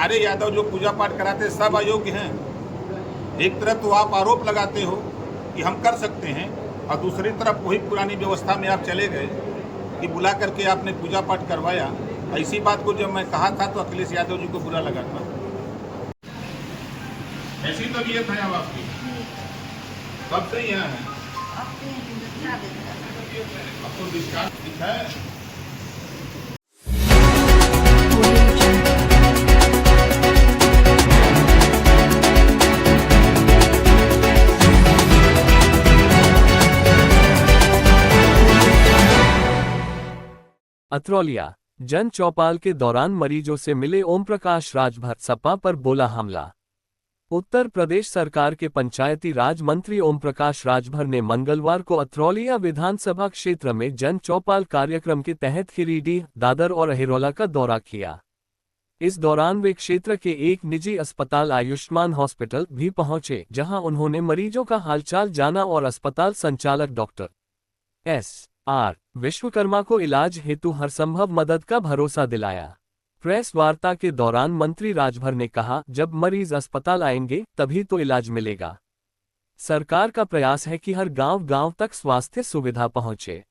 सारे यादव जो पूजा पाठ कराते हैं सब अयोग्य हैं। एक तरफ तो आप आरोप लगाते हो कि हम कर सकते हैं, और दूसरी तरफ वही पुरानी व्यवस्था में आप चले गए कि बुला करके आपने पूजा पाठ करवाया। ऐसी बात को जब मैं कहा था तो अखिलेश यादव जी को बुरा लगा था। ऐसी तबीयत है अब आपकी? कब से यहाँ है? आपको डिस्चार्ज दिखा है? अतरौलिया जन चौपाल के दौरान मरीजों से मिले ओम प्रकाश राजभर, सपा पर बोला हमला। उत्तर प्रदेश सरकार के पंचायती राज मंत्री ओम प्रकाश राजभर ने मंगलवार को अतरौलिया विधानसभा क्षेत्र में जन चौपाल कार्यक्रम के तहत खिरीडीह, दादर और अहिरौला का दौरा किया। इस दौरान वे क्षेत्र के एक निजी अस्पताल आयुष्मान हॉस्पिटल भी पहुंचे, जहां उन्होंने मरीजों का हालचाल जाना और अस्पताल संचालक डॉक्टर S.R. विश्वकर्मा को इलाज हेतु हरसंभव मदद का भरोसा दिलाया। प्रेस वार्ता के दौरान मंत्री राजभर ने कहा, जब मरीज अस्पताल आएंगे तभी तो इलाज मिलेगा। सरकार का प्रयास है कि हर गांव-गांव तक स्वास्थ्य सुविधा पहुंचे।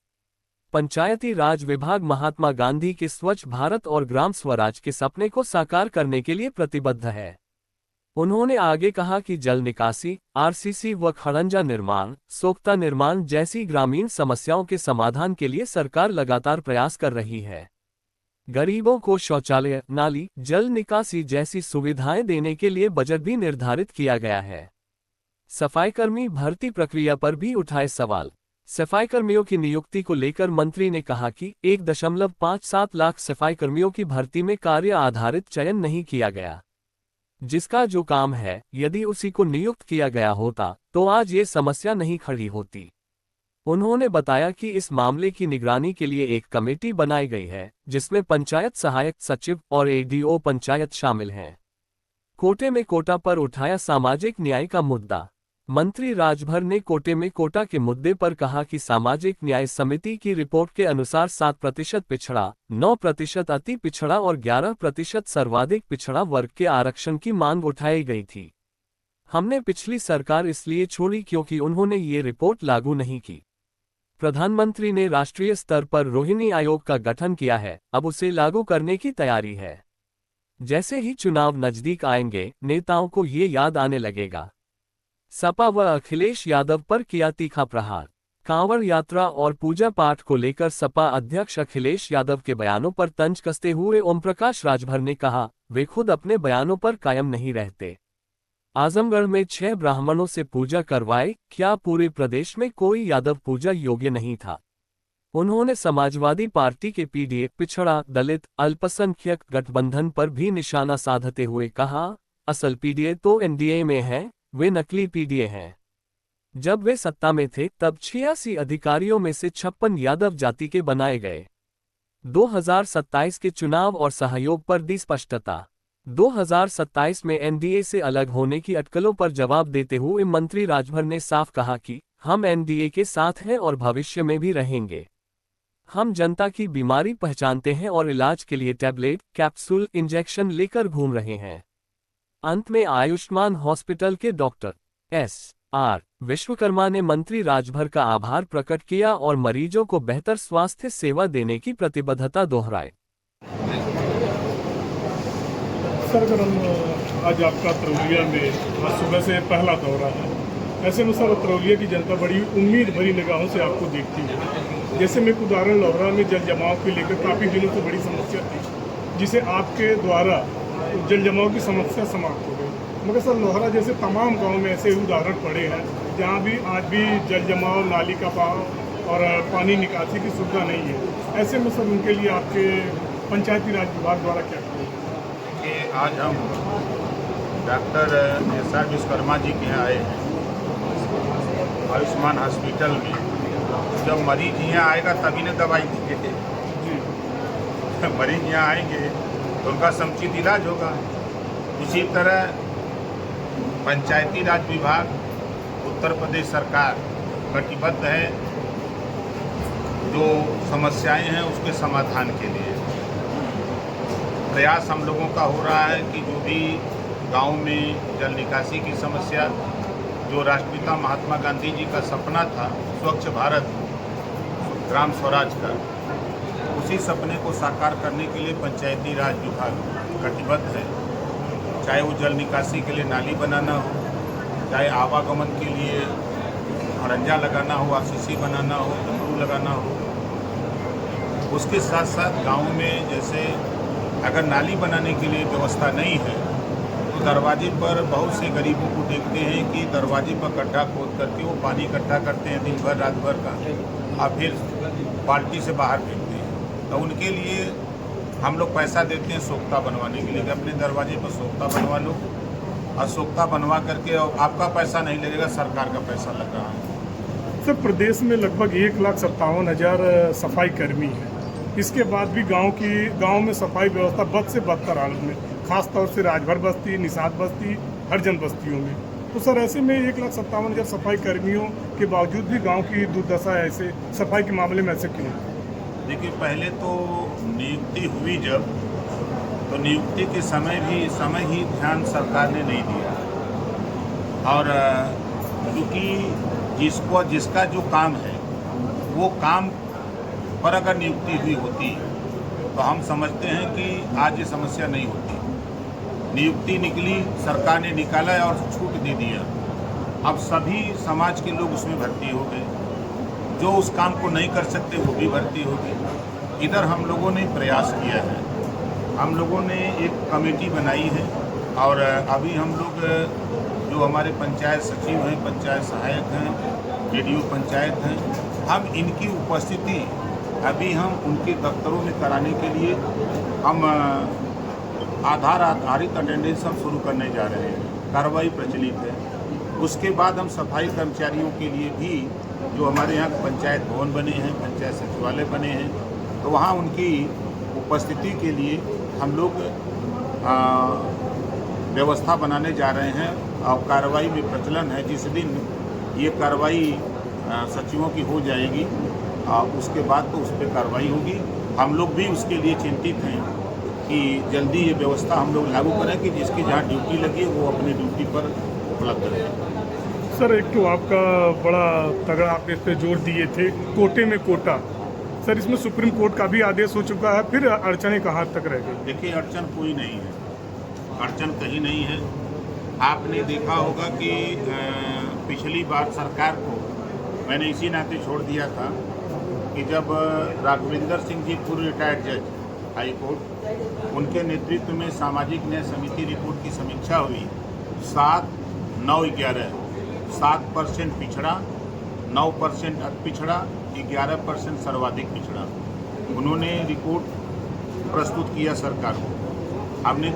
पंचायती राज विभाग महात्मा गांधी के स्वच्छ भारत और ग्राम स्वराज के सपने को साकार करने के लिए प्रतिबद्ध है। उन्होंने आगे कहा कि जल निकासी, आरसीसी व खड़ंजा निर्माण, सोख्ता निर्माण जैसी ग्रामीण समस्याओं के समाधान के लिए सरकार लगातार प्रयास कर रही है। गरीबों को शौचालय, नाली, जल निकासी जैसी सुविधाएं देने के लिए बजट भी निर्धारित किया गया है। सफाईकर्मी भर्ती प्रक्रिया पर भी उठाए सवाल। सफाईकर्मियों की नियुक्ति को लेकर मंत्री ने कहा कि 1.57 लाख सफाईकर्मियों की भर्ती में कार्य आधारित चयन नहीं किया गया। जिसका जो काम है, यदि उसी को नियुक्त किया गया होता तो आज ये समस्या नहीं खड़ी होती। उन्होंने बताया कि इस मामले की निगरानी के लिए एक कमेटी बनाई गई है, जिसमें पंचायत सहायक सचिव और ADO पंचायत शामिल हैं। कोटे में कोटा पर उठाया सामाजिक न्याय का मुद्दा। मंत्री राजभर ने कोटे में कोटा के मुद्दे पर कहा कि सामाजिक न्याय समिति की रिपोर्ट के अनुसार 7% पिछड़ा, 9% अति पिछड़ा और 11% सर्वाधिक पिछड़ा वर्ग के आरक्षण की मांग उठाई गई थी। हमने पिछली सरकार इसलिए छोड़ी क्योंकि उन्होंने ये रिपोर्ट लागू नहीं की। प्रधानमंत्री ने राष्ट्रीय स्तर पर रोहिणी आयोग का गठन किया है, अब उसे लागू करने की तैयारी है। जैसे ही चुनाव नजदीक आएंगे, नेताओं को ये याद आने लगेगा। सपा व अखिलेश यादव पर किया तीखा प्रहार। कांवड़ यात्रा और पूजा पाठ को लेकर सपा अध्यक्ष अखिलेश यादव के बयानों पर तंज कसते हुए ओम प्रकाश राजभर ने कहा, वे खुद अपने बयानों पर कायम नहीं रहते। आजमगढ़ में 6 ब्राह्मणों से पूजा करवाए, क्या पूरे प्रदेश में कोई यादव पूजा योग्य नहीं था? उन्होंने समाजवादी पार्टी के PDA, पिछड़ा, दलित, अल्पसंख्यक गठबंधन पर भी निशाना साधते हुए कहा, असल PDA तो NDA में है, वे नकली PDA हैं। जब वे सत्ता में थे तब 86 अधिकारियों में से 56 यादव जाति के बनाए गए। 2027 के चुनाव और सहयोग पर दी स्पष्टता। 2027 में NDA से अलग होने की अटकलों पर जवाब देते हुए मंत्री राजभर ने साफ कहा कि हम NDA के साथ हैं और भविष्य में भी रहेंगे। हम जनता की बीमारी पहचानते हैं और इलाज के लिए टैबलेट, कैप्सूल, इंजेक्शन लेकर घूम रहे हैं। अंत में आयुष्मान हॉस्पिटल के डॉक्टर S.R. विश्वकर्मा ने मंत्री राजभर का आभार प्रकट किया और मरीजों को बेहतर स्वास्थ्य सेवा देने की प्रतिबद्धता दोहराई। सर, आज आपका अतरौलिया में आज सुबह से पहला दौरा है। ऐसे में सर, अतरौलिया की जनता बड़ी उम्मीद भरी निगाहों से आपको देखती है। जैसे मैं उदाहरण लोहरा में जल जमाव को लेकर काफ़ी दिनों से बड़ी समस्या थी, जिसे आपके द्वारा जल जमाव की समस्या समाप्त हो गई। मगर सर, लोहरा जैसे तमाम गाँव में ऐसे उदाहरण पड़े हैं जहाँ भी आज भी जल जमाव, नाली का बहाव और पानी निकासी की सुविधा नहीं है। ऐसे में सर, उनके लिए आपके पंचायती राज विभाग द्वारा क्या करें? आज हम डॉक्टर S.R. विश्वकर्मा जी के यहाँ आए हैं आयुष्मान हॉस्पिटल में। जब मरीज यहाँ आएगा तभी ना दवाई देंगे। मरीज यहाँ आएंगे तो उनका समुचित इलाज होगा। इसी तरह पंचायती राज विभाग, उत्तर प्रदेश सरकार कटिबद्ध है जो समस्याएं हैं उसके समाधान के लिए। प्रयास हम लोगों का हो रहा है कि जो भी गांव में जल निकासी की समस्या, जो राष्ट्रपिता महात्मा गांधी जी का सपना था स्वच्छ भारत ग्राम स्वराज का, उसी सपने को साकार करने के लिए पंचायती राज विभाग कटिबद्ध है। चाहे वो जल निकासी के लिए नाली बनाना हो, चाहे आवागमन के लिए खड़ंजा लगाना हो, आरसीसी बनाना हो, डमरू लगाना हो। उसके साथ साथ गाँव में जैसे अगर नाली बनाने के लिए व्यवस्था नहीं है तो दरवाजे पर बहुत से गरीबों को देखते हैं कि दरवाजे पर गड्ढा खोद करके वो पानी इकट्ठा करते हैं दिन भर रात भर का, और फिर बाल्टी से बाहर फेंकते हैं। तो उनके लिए हम लोग पैसा देते हैं सोख्ता बनवाने के लिए कि अपने दरवाजे पर सोख्ता बनवा लो, और सोख्ता बनवा करके आपका पैसा नहीं लगेगा, सरकार का पैसा लग रहा है। सर, प्रदेश में लगभग 1,57,000 सफाई कर्मी हैं। इसके बाद भी गांव में सफाई व्यवस्था बद से बदतर हालत में, खासतौर से राजभर बस्ती, निषाद बस्ती, हरजन बस्तियों में। तो सर, ऐसे में 1,57,000 सफाई कर्मियों के बावजूद भी गांव की दुर्दशा ऐसे सफाई के मामले में ऐसे क्यों? देखिए, पहले तो नियुक्ति हुई जब, तो नियुक्ति के समय ही ध्यान सरकार ने नहीं दिया, और क्योंकि जिसका जो काम है वो काम पर अगर नियुक्ति हुई होती तो हम समझते हैं कि आज ये समस्या नहीं होती। नियुक्ति निकली, सरकार ने निकाला और छूट दे दिया। अब सभी समाज के लोग उसमें भर्ती हो गए, जो उस काम को नहीं कर सकते वो भी भर्ती हो गए। इधर हम लोगों ने प्रयास किया है, हम लोगों ने एक कमेटी बनाई है, और अभी हम लोग जो हमारे पंचायत सचिव हैं, पंचायत सहायक हैं, बीडीओ पंचायत हैं, हम इनकी उपस्थिति अभी हम उनके दफ्तरों में कराने के लिए हम आधार आधारित अटेंडेंस हम शुरू करने जा रहे हैं। कार्रवाई प्रचलित है। उसके बाद हम सफाई कर्मचारियों के लिए भी जो हमारे यहाँ पंचायत भवन बने हैं, पंचायत सचिवालय बने हैं, तो वहाँ उनकी उपस्थिति के लिए हम लोग व्यवस्था बनाने जा रहे हैं, और कार्रवाई में प्रचलन है। जिस दिन ये कार्रवाई सचिवों की हो जाएगी, उसके बाद तो उस पर कार्रवाई होगी। हम लोग भी उसके लिए चिंतित हैं कि जल्दी ये व्यवस्था हम लोग लागू करें कि जिसकी जहाँ ड्यूटी लगी है वो अपनी ड्यूटी पर उपलब्ध रहे। सर, एक तो आपका बड़ा तगड़ा आप इस पर जोर दिए थे, कोटे में कोटा। सर, इसमें सुप्रीम कोर्ट का भी आदेश हो चुका है, फिर अड़चनें कहाँ तक रह गई? देखिए, अड़चन कोई नहीं है, अड़चन कहीं नहीं है। आपने देखा होगा कि पिछली बार सरकार को मैंने इसी नाते छोड़ दिया था कि जब राघवेंद्र सिंह जी पूर्व रिटायर्ड जज हाई कोर्ट, उनके नेतृत्व में सामाजिक न्याय समिति रिपोर्ट की समीक्षा हुई। 7, 9, 11 7% पिछड़ा, 9% अति पिछड़ा, 11% सर्वाधिक पिछड़ा। उन्होंने रिपोर्ट प्रस्तुत किया सरकार को। हमने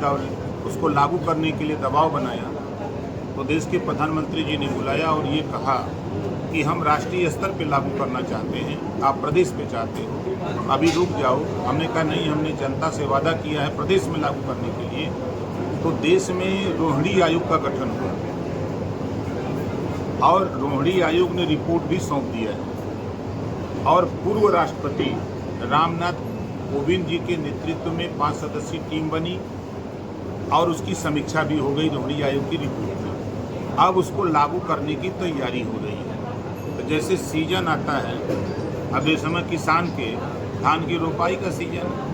उसको लागू करने के लिए दबाव बनाया, तो देश के प्रधानमंत्री जी ने बुलाया और ये कहा कि हम राष्ट्रीय स्तर पे लागू करना चाहते हैं, आप प्रदेश पे चाहते हो, अभी रुक जाओ। हमने कहा नहीं, हमने जनता से वादा किया है प्रदेश में लागू करने के लिए। तो देश में रोहिणी आयोग का गठन हुआ, और रोहिणी आयोग ने रिपोर्ट भी सौंप दिया है, और पूर्व राष्ट्रपति रामनाथ कोविंद जी के नेतृत्व में 5 सदस्यीय टीम बनी, और उसकी समीक्षा भी हो गई रोहिणी आयोग की रिपोर्ट में। अब उसको लागू करने की तैयारी हो रही है। तो जैसे सीजन आता है, अब इस समय किसान के धान की रोपाई का सीजन है,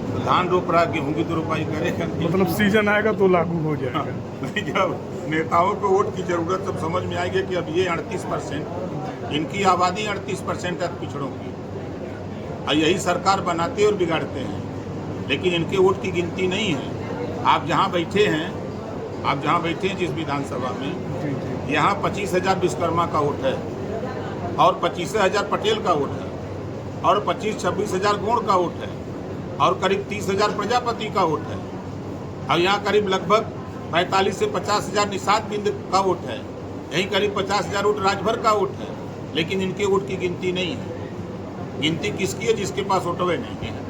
तो धान रोप रहा, गेहूँ की तो रोपाई करेगा। मतलब सीजन आएगा तो लागू हो जाएगा। जब नेताओं को वोट की जरूरत, तब समझ में आएगी कि अब ये 38%, इनकी आबादी 38% है पिछड़ों की, और यही सरकार बनाते और बिगाड़ते हैं, लेकिन इनके वोट की गिनती नहीं है। आप जहाँ बैठे हैं जिस विधानसभा में, यहाँ 25,000 विश्वकर्मा का वोट है, और 25,000 पटेल का वोट है, और 25-26,000 गौड़ का वोट है, और करीब 30,000 प्रजापति का वोट है, और यहाँ करीब लगभग 45 से 50,000 निषाद बिंद का वोट है, यहीं करीब 50,000 वोट राजभर का वोट है, लेकिन इनके वोट की गिनती नहीं है। गिनती किसकी है? जिसके पास वोटवे नहीं है।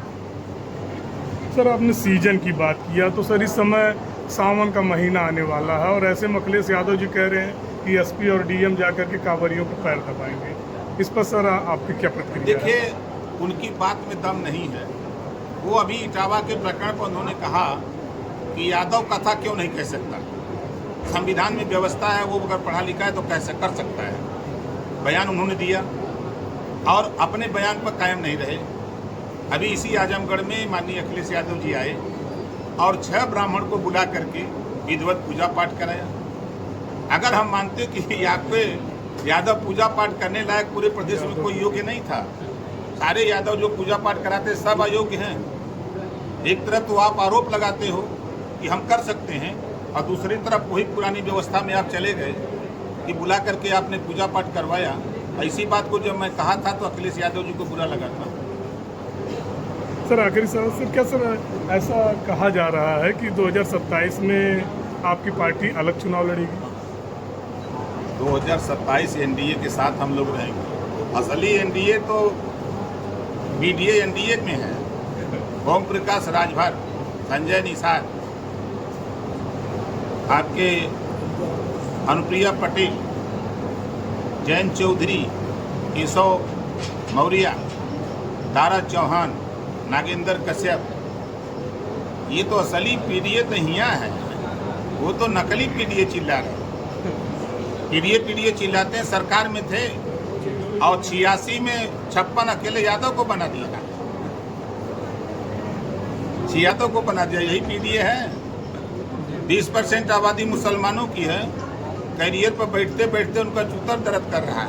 सर, आपने सीजन की बात किया, तो सर इस समय सावन का महीना आने वाला है, और ऐसे में अखिलेश यादव जी कह रहे हैं कि एसपी और डीएम जाकर के कांवरियों को पैर दबाएंगे। इस पर सर आपकी क्या प्रतिक्रिया है? देखिए, उनकी बात में दम नहीं है। वो अभी इटावा के प्रकरण पर उन्होंने कहा कि यादव कथा क्यों नहीं कह सकता, संविधान में व्यवस्था है, वो अगर पढ़ा लिखा है तो कैसे कर सकता है। बयान उन्होंने दिया और अपने बयान पर कायम नहीं रहे। अभी इसी आजमगढ़ में माननीय अखिलेश यादव जी आए और 6 ब्राह्मण को बुला करके विधिवत पूजा पाठ कराया। अगर हम मानते कि आपके यादव पूजा पाठ करने लायक पूरे प्रदेश में कोई योग्य नहीं था, सारे यादव जो पूजा पाठ कराते सब अयोग्य हैं। एक तरफ तो आप आरोप लगाते हो कि हम कर सकते हैं और दूसरी तरफ वही पुरानी व्यवस्था में आप चले गए कि बुला करके आपने पूजा पाठ करवाया। ऐसी बात को जब मैं कहा था तो अखिलेश यादव जी को बुरा लगा था। सर आखिरी सवाल सर, क्या सर ऐसा कहा जा रहा है कि 2027 में आपकी पार्टी अलग चुनाव लड़ेगी? 2027 एनडीए के साथ हम लोग रहेंगे। असली एनडीए तो बीडीए एनडीए में है। ओम प्रकाश राजभर, संजय निषाद, आपके अनुप्रिया पटेल, जयंत चौधरी, केशव मौर्य, दारा चौहान, नागेंद्र कश्यप, ये तो असली पीडीए तो यहाँ है। वो तो नकली पीडीए चिल्ला रहे। पीडीए चिल्लाते हैं, सरकार में थे और 86 में 56 अकेले यादव को बना दिया, 6 यादव को बना दिया। यही पीडीए है। 20% आबादी मुसलमानों की है। कैरियर पर बैठते बैठते उनका जूतर दर्द कर रहा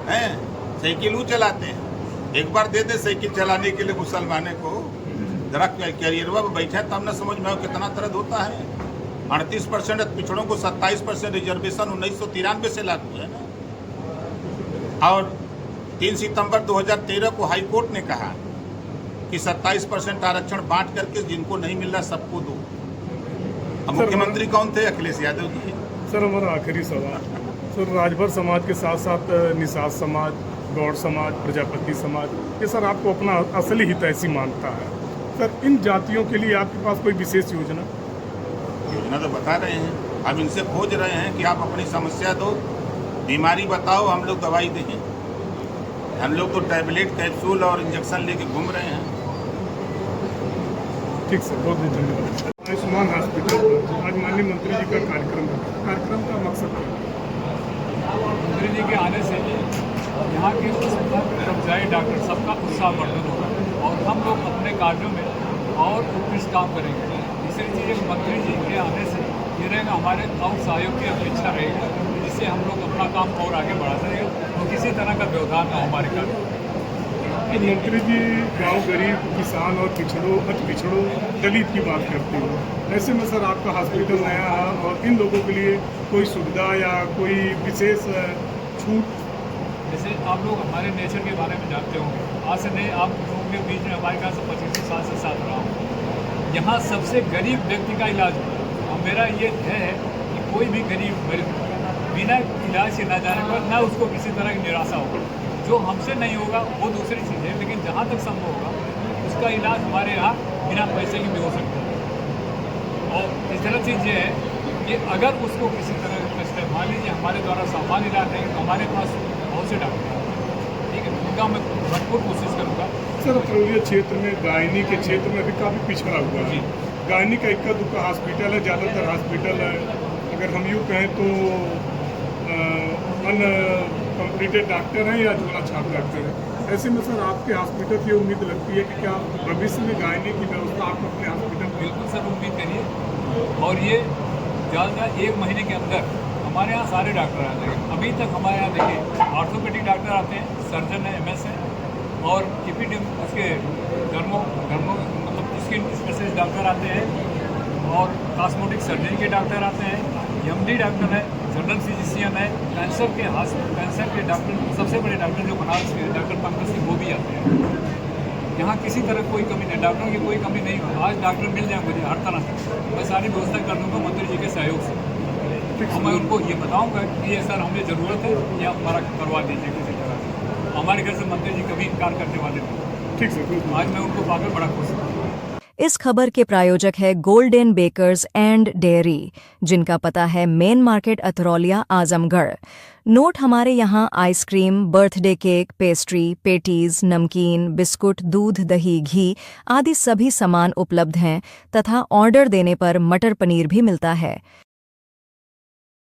है। साइकिल वो चलाते हैं, एक बार दे दे साइकिल चलाने के लिए मुसलमाने को, जरा कैरियर पर बैठे तब न समझ में आओ कितना दर्द होता है। 38% पिछड़ों को 27% रिजर्वेशन 1993 से लागू है ना। और 3 सितंबर 2013 को हाई कोर्ट ने कहा कि 27% आरक्षण बांट करके जिनको नहीं मिल रहा सबको दो। अब मुख्यमंत्री कौन थे? अखिलेश यादव जी। सर हमारा आखिरी सवाल सर, राजभर समाज के साथ साथ निषाद समाज, गौड़ समाज, प्रजापति समाज, ये सर आपको अपना असली हितैषी मानता है। सर इन जातियों के लिए आपके पास कोई विशेष योजना तो बता रहे हैं, हम इनसे खोज रहे हैं कि आप अपनी समस्या दो, बीमारी बताओ, हम लोग दवाई दें। हम लोग तो टैबलेट, कैप्सूल और इंजेक्शन लेके घूम रहे हैं। ठीक सर, बहुत बहुत धन्यवाद। आयुष्मान हॉस्पिटल पर आज माननीय मंत्री जी का कार्यक्रम का मकसद है मंत्री जी के आने से यहाँ के कर्मचारी डॉक्टर सबका उत्साह वर्धन होगा और हम लोग अपने कार्यों में और उत्कृष्ट काम करेंगे। दूसरी चीज़, मंत्री जी के आने से ये रहेगा हमारे और सहयोग की अपेक्षा रहेगी, जिससे हम लोग अपना काम और आगे बढ़ाते रहेंगे और किसी तरह का व्यवधान ना हमारे कार्य। मंत्री जी गांव गरीब, किसान और पिछड़ों दलित की बात करते हैं। ऐसे में सर आपका हॉस्पिटल नया है और इन लोगों के लिए कोई सुविधा या कोई विशेष छूट? जैसे आप लोग हमारे नेचर के बारे में जानते होंगे, आज से नहीं, आप लोगों के बीच में हमारे पास 25 साल से साथ रहा हूँ। यहाँ सबसे गरीब व्यक्ति का इलाज हो और मेरा ये है कि कोई भी गरीब बिना इलाज के ना जाने पर ना उसको किसी तरह की निराशा होगा। जो हमसे नहीं होगा वो दूसरी चीज़ है, लेकिन जहाँ तक संभव होगा उसका इलाज हमारे यहाँ बिना पैसे के भी हो सकता है। और तीसरा चीज़ ये है कि अगर उसको किसी तरह का कष्ट है, मान लीजिए हमारे द्वारा सामान्य इलाज नहीं, तो हमारे पास बहुत से डॉक्टर हैं, ठीक है, उनका मैं भरपूर कोशिश करूँगा। सर अतरौलिया क्षेत्र में गायनी के क्षेत्र में भी काफ़ी पिछड़ा हुआ है। गायनी का इक्का दुक्का हॉस्पिटल है, ज़्यादातर हॉस्पिटल है अगर हम यूँ कहें तो अनकम्प्लीटेड डॉक्टर हैं या झोला छाप डॉक्टर हैं। ऐसे में सर आपके हॉस्पिटल से उम्मीद लगती है कि क्या भविष्य में गायनी की व्यवस्था आप अपने हॉस्पिटल? बिल्कुल सर, उम्मीद करिए। और ये ज़्यादा 1 महीने के अंदर हमारे यहाँ सारे डॉक्टर आ जाएंगे। अभी तक हमारे यहाँ देखिए ऑर्थोपेडिक डॉक्टर आते हैं, सर्जन है, MS है, और कीपीडी उसके धर्मों मतलब स्किन स्पेशलिस्ट डॉक्टर आते हैं, और कॉस्मेटिक सर्जरी के डॉक्टर आते हैं, MD डॉक्टर है, जनरल फिजिशियन है, कैंसर के डॉक्टर, सबसे बड़े डॉक्टर जो बनारस के डॉक्टर पंकज सिंह, वो भी आते हैं। यहाँ किसी तरह कोई कमी नहीं, डॉक्टरों की कोई कमी नहीं हो। आज डॉक्टर मिल जाए मुझे हर तरह से, मैं सारी व्यवस्था कर दूँगा मंत्री जी के सहयोग से। और मैं उनको ये बताऊँगा कि ये सर हमें ज़रूरत है, ये आप हमारा करवा दीजिए किसी तरह से। हमारे घर से मंत्री जी कभी इनकार करने वाले नहीं। ठीक सर, आज मैं उनको पाकर बड़ा खुश हूँ। इस खबर के प्रायोजक है गोल्डन बेकर्स एंड डेयरी, जिनका पता है main market Atraulia Azamgarh. Note हमारे यहाँ ice cream, birthday cake, pastry, patties, नमकीन, बिस्कुट, दूध, दही, घी आदि सभी सामान उपलब्ध हैं तथा ऑर्डर देने पर मटर पनीर भी मिलता है।